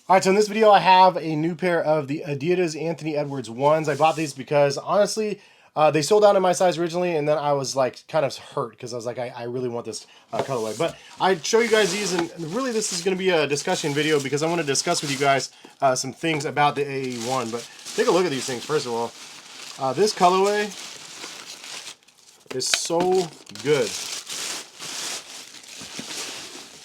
All right, so in this video, I have a new pair of the Adidas Anthony Edwards ones. I bought these because honestly, they sold out in my size originally, and then I was like kind of hurt because I was like, I really want this colorway. But I'd show you guys these, and really this is going to be a discussion video because I want to discuss with you guys some things about the AE1. But take a look at these things first of all. This colorway is so good.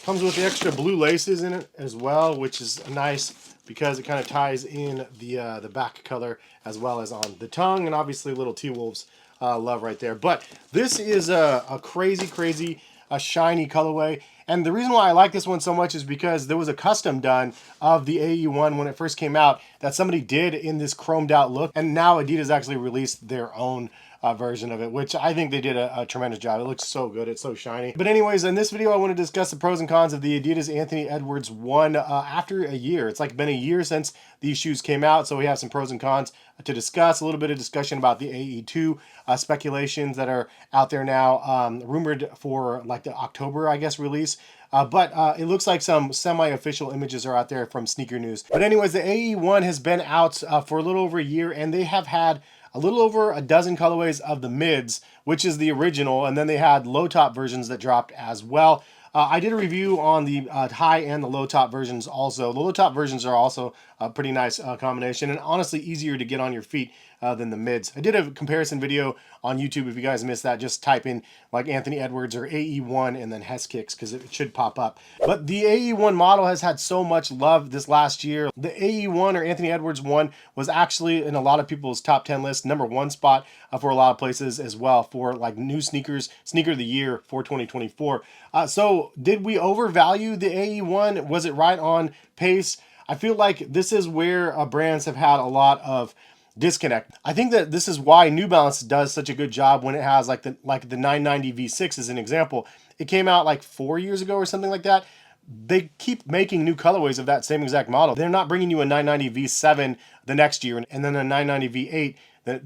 Comes with the extra blue laces in it as well, which is nice because it kind of ties in the back color as well as on the tongue, and obviously little T-Wolves love right there. But this is a crazy shiny colorway, and the reason why I like this one so much is because there was a custom done of the AE1 when it first came out that somebody did in this chromed out look, and now Adidas actually released their own version of it, which I think they did a tremendous job. It looks so good. It's so shiny. But anyways, in this video, I want to discuss the pros and cons of the Adidas Anthony Edwards 1 after a year. It's like been a year since these shoes came out, so we have some pros and cons to discuss. A little bit of discussion about the AE2 speculations that are out there now, rumored for like the October, I guess, release. But it looks like some semi-official images are out there from Sneaker News. But anyways, the AE1 has been out for a little over a year, and they have had a little over a dozen colorways of the mids, which is the original, and then they had low top versions that dropped as well. I did a review on the high and the low top versions also. The low top versions are also a pretty nice combination, and honestly easier to get on your feet than the mids. I did a comparison video on YouTube. If you guys missed that, just type in like Anthony Edwards or AE1 and then heskicks because it should pop up. But the AE1 model has had so much love this last year. The AE1 or Anthony Edwards 1 was actually in a lot of people's top 10 list, #1 spot for a lot of places as well for like new sneakers, sneaker of the year for 2024. So did we overvalue the AE1? Was it right on pace? I feel like this is where brands have had a lot of disconnect. I think that this is why New Balance does such a good job when it has like the 990 V6 as an example. It came out like 4 years ago or something like that. They keep making new colorways of that same exact model. They're not bringing you a 990 V7 the next year and then a 990 V8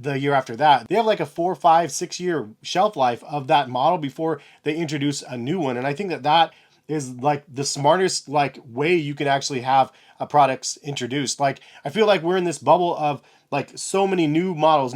the year after that. They have like a 4, 5, 6 year shelf life of that model before they introduce a new one. And I think that that is like the smartest like way you can actually have products introduced. Like I feel like we're in this bubble of like so many new models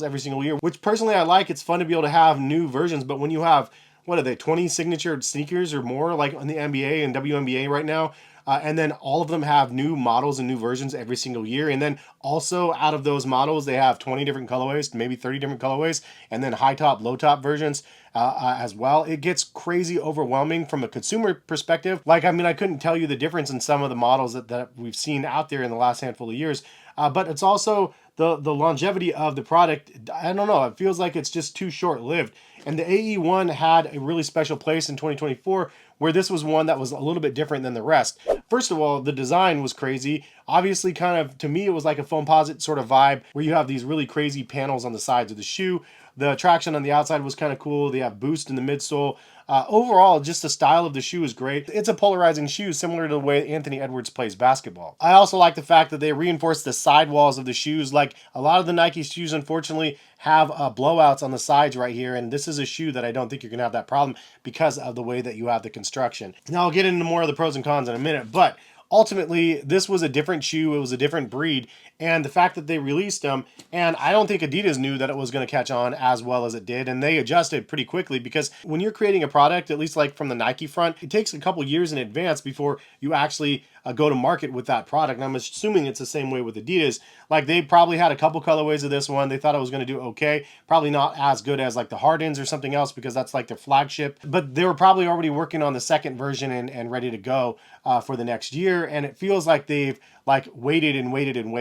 every single year, which personally I like. It's fun to be able to have new versions, but when you have, what are they, 20 signature sneakers or more like on the NBA and WNBA right now, and then all of them have new models and new versions every single year. And then also out of those models, they have 20 different colorways, maybe 30 different colorways, and then high top, low top versions as well. It gets crazy overwhelming from a consumer perspective. Like, I mean, I couldn't tell you the difference in some of the models that we've seen out there in the last handful of years. But it's also the longevity of the product. I don't know. It feels like it's just too short-lived. And the AE1 had a really special place in 2024 where this was one that was a little bit different than the rest. First of all, the design was crazy. Obviously, kind of, to me, it was like a foamposite sort of vibe where you have these really crazy panels on the sides of the shoe. The traction on the outside was kind of cool. They have boost in the midsole. Overall, just the style of the shoe is great. It's a polarizing shoe similar to the way Anthony Edwards plays basketball. I also like the fact that they reinforced the sidewalls of the shoes. Like a lot of the Nike shoes, unfortunately, have blowouts on the sides right here, and this is a shoe that I don't think you're gonna have that problem because of the way that you have the construction. Now I'll get into more of the pros and cons in a minute, but ultimately, this was a different shoe. It was a different breed. And the fact that they released them, and I don't think Adidas knew that it was going to catch on as well as it did. And they adjusted pretty quickly because when you're creating a product, at least like from the Nike front, it takes a couple years in advance before you actually go to market with that product. And I'm assuming it's the same way with Adidas. Like they probably had a couple colorways of this one. They thought it was going to do okay. Probably not as good as like the Hardens or something else because that's like their flagship. But they were probably already working on the second version and ready to go for the next year. And it feels like they've like waited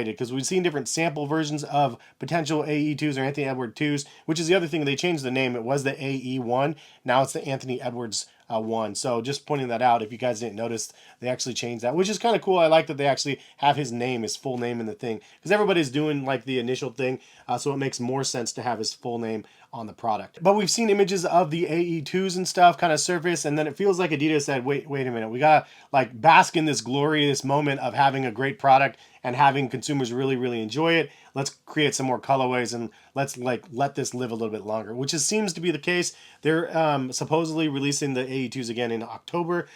because we've seen different sample versions of potential AE2s or Anthony Edwards 2s, which is the other thing. They changed the name. It was the AE1. Now it's the Anthony Edwards 1. So just pointing that out, if you guys didn't notice, they actually changed that, which is kind of cool. I like that they actually have his name, his full name in the thing, because everybody's doing like the initial thing. So it makes more sense to have his full name on the product. But we've seen images of the AE2s and stuff kind of surface, and then it feels like Adidas said, wait a minute, we gotta like bask in this glorious moment of having a great product and having consumers really enjoy it. Let's create some more colorways and let's like let this live a little bit longer, which seems to be the case. They're supposedly releasing the AE2s again in October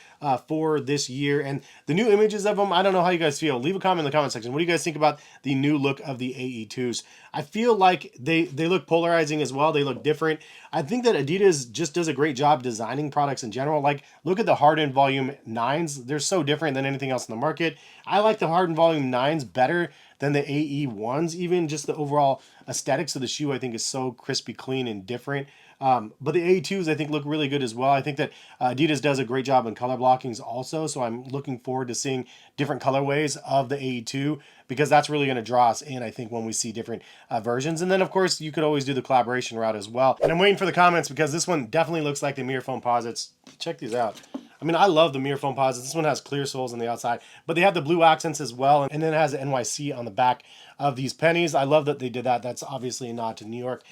for this year, and the new images of them, I don't know how you guys feel. Leave a comment in the comment section. What do you guys think about the new look of the AE2s? I feel like they look polarizing as well. They look different. I think that Adidas just does a great job designing products in general. Like, look at the Harden Volume 9s. They're so different than anything else in the market. I like the Harden Volume 9s better than the AE1s. Even just the overall aesthetics of the shoe, I think, is so crispy clean and different. But the AE2s, I think, look really good as well. I think that Adidas does a great job in color blockings also, so I'm looking forward to seeing different colorways of the AE2 because that's really going to draw us in, I think, when we see different versions. And then, of course, you could always do the collaboration route as well. And I'm waiting for the comments because this one definitely looks like the Mirror Foam Posits. Check these out. I mean, I love the Mirror Foam Posits. This one has clear soles on the outside, but they have the blue accents as well, and then it has the NYC on the back of these pennies. I love that they did that. That's obviously a nod to New York,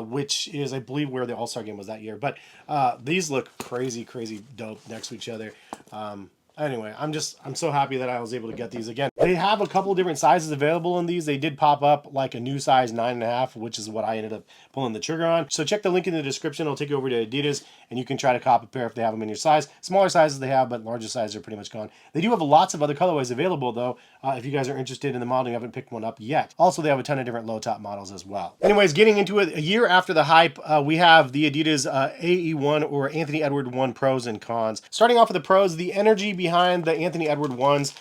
which is, I believe, where the All-Star game was that year. But these look crazy dope next to each other. Anyway, I'm so happy that I was able to get these again. They have a couple different sizes available in these. They did pop up like a new size 9.5, which is what I ended up pulling the trigger on. So check the link in the description. It'll take you over to Adidas, and you can try to cop a pair if they have them in your size. Smaller sizes they have, but larger sizes are pretty much gone. They do have lots of other colorways available though. If you guys are interested in the model, you haven't picked one up yet. Also, they have a ton of different low top models as well. Anyways, getting into it, a year after the hype, we have the Adidas AE1 or Anthony Edward 1 pros and cons. Starting off with the pros, the energy behind the Anthony Edward 1s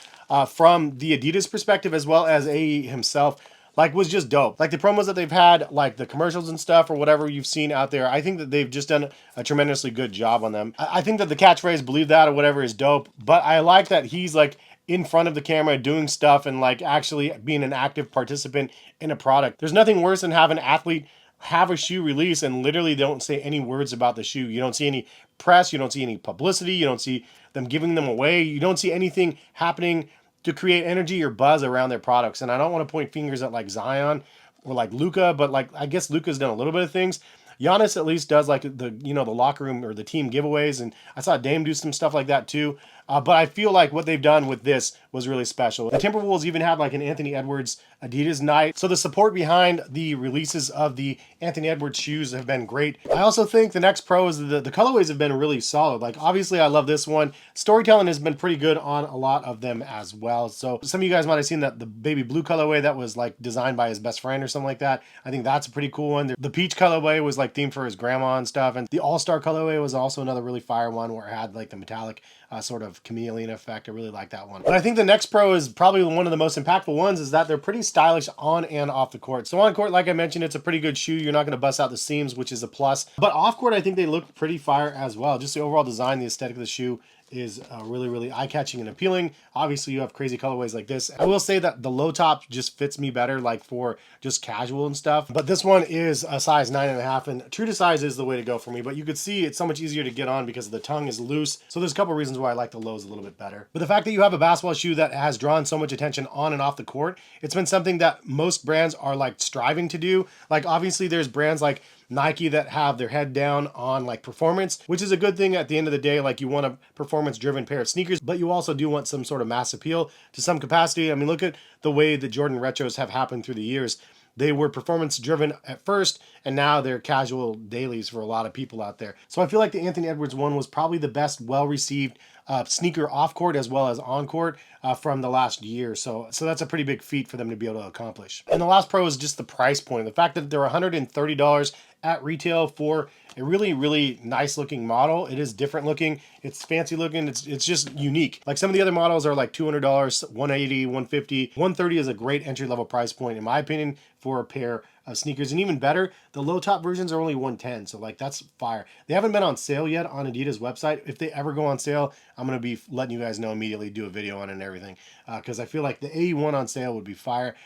from the Adidas perspective as well as AE himself, like, was just dope. Like the promos that they've had, like the commercials and stuff or whatever you've seen out there, I think that they've just done a tremendously good job on them. I think that the catchphrase "believe that" or whatever is dope, but I like that he's like in front of the camera doing stuff and like actually being an active participant in a product. There's nothing worse than having an athlete have a shoe release and literally don't say any words about the shoe. You don't see any press, you don't see any publicity, you don't see them giving them away, you don't see anything happening to create energy or buzz around their products. And I don't want to point fingers at like Zion or like Luka, but like I guess Luka's done a little bit of things. Giannis at least does like the locker room or the team giveaways, and I saw Dame do some stuff like that too. But I feel like what they've done with this was really special. The Timberwolves even had like an Anthony Edwards Adidas night. So the support behind the releases of the Anthony Edwards shoes have been great. I also think the next pro is the colorways have been really solid. Like obviously I love this one. Storytelling has been pretty good on a lot of them as well. So some of you guys might have seen that the baby blue colorway that was like designed by his best friend or something like that. I think that's a pretty cool one. The peach colorway was like themed for his grandma and stuff. And the All-Star colorway was also another really fire one where it had like the metallic sort of chameleon effect. I really like that one. But I think the next pro is probably one of the most impactful ones, is that they're pretty stylish on and off the court. So on court, like I mentioned, it's a pretty good shoe. You're not going to bust out the seams, which is a plus. But off court, I think they look pretty fire as well. Just the overall design, the aesthetic of the shoe is really eye-catching and appealing. Obviously, you have crazy colorways like this. I will say that the low top just fits me better, like for just casual and stuff. But this one is a size 9.5, and true to size is the way to go for me. But you could see it's so much easier to get on because the tongue is loose. So there's a couple reasons why I like the lows a little bit better. But the fact that you have a basketball shoe that has drawn so much attention on and off the court, it's been something that most brands are like striving to do. Like obviously there's brands like Nike that have their head down on like performance, which is a good thing at the end of the day. Like you want a performance driven pair of sneakers, but you also do want some sort of mass appeal to some capacity. I mean, look at the way the Jordan retros have happened through the years. They were performance driven at first, and now they're casual dailies for a lot of people out there. So I feel like the Anthony Edwards one was probably the best well-received sneaker off court as well as on court from the last year. So that's a pretty big feat for them to be able to accomplish. And the last pro is just the price point. The fact that they're $130 at retail for a really nice looking model. It is different looking. It's fancy looking. It's just unique. Like some of the other models are like $200, $180, $150. $130 is a great entry level price point in my opinion for a pair of sneakers. And even better, the low top versions are only $110. So like that's fire. They haven't been on sale yet on Adidas website. If they ever go on sale, I'm going to be letting you guys know immediately, do a video on it and everything. Because I feel like the AE1 on sale would be fire.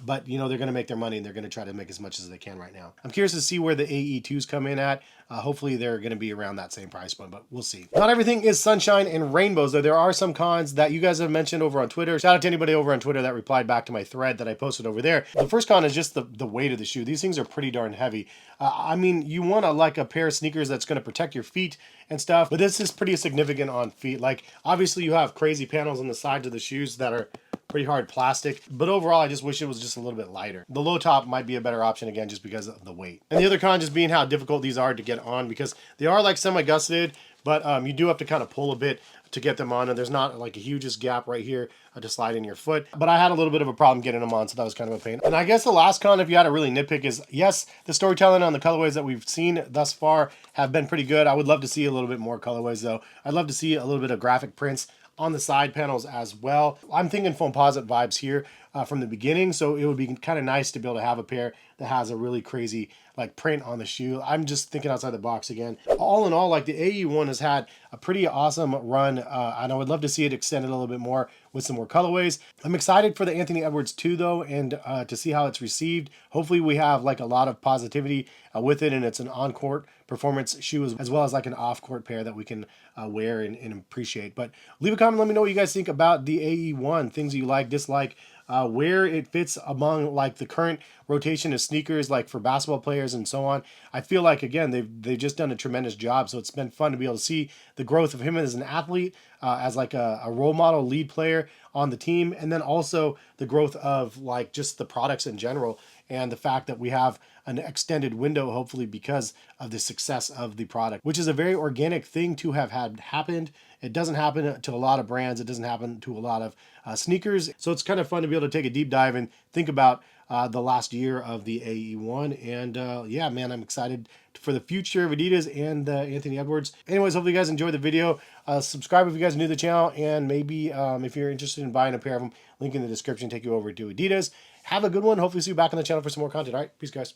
But you know, they're going to make their money and they're going to try to make as much as they can right now. I'm curious to see where the the AE2s come in at. Hopefully they're going to be around that same price point, but we'll see. Not everything is sunshine and rainbows, though. There are some cons that you guys have mentioned over on Twitter. Shout out to anybody over on Twitter that replied back to my thread that I posted over there. The first con is just the weight of the shoe. These things are pretty darn heavy. I mean, you want like a pair of sneakers that's going to protect your feet and stuff, but this is pretty significant on feet. Like, obviously you have crazy panels on the sides of the shoes that are pretty hard plastic, but overall I just wish it was just a little bit lighter. The low top might be a better option, again, just because of the weight. And the other con just being how difficult these are to get on, because they are like semi-gusseted, but you do have to kind of pull a bit to get them on, and there's not like a hugest gap right here to slide in your foot. But I had a little bit of a problem getting them on, so that was kind of a pain. And I guess the last con, if you had to really nitpick, is yes, the storytelling on the colorways that we've seen thus far have been pretty good. I would love to see a little bit more colorways, though. I'd love to see a little bit of graphic prints on the side panels as well. I'm thinking Foamposite vibes here from the beginning, so it would be kind of nice to be able to have a pair that has a really crazy like print on the shoe. I'm just thinking outside the box again. All in all, like the AE1 has had a pretty awesome run, and I would love to see it extended a little bit more with some more colorways. I'm excited for the Anthony Edwards 2 though, and to see how it's received. Hopefully we have like a lot of positivity with it, and it's an on-court performance shoe as well as like an off-court pair that we can wear and appreciate. But leave a comment, let me know what you guys think about the AE1, things you like, dislike, where it fits among like the current rotation of sneakers, like for basketball players and so on. I feel like, again, they've just done a tremendous job, so it's been fun to be able to see the growth of him as an athlete, as like a role model lead player on the team, and then also the growth of like just the products in general, and the fact that we have an extended window, hopefully because of the success of the product, which is a very organic thing to have had happened. It doesn't happen to a lot of brands. It doesn't happen to a lot of sneakers. So it's kind of fun to be able to take a deep dive and think about the last year of the AE1. And yeah, man, I'm excited for the future of Adidas and Anthony Edwards. Anyways, hopefully you guys enjoyed the video. Subscribe if you guys are new to the channel, and maybe if you're interested in buying a pair of them, link in the description, take you over to Adidas. Have a good one. Hopefully see you back on the channel for some more content. All right, peace, guys.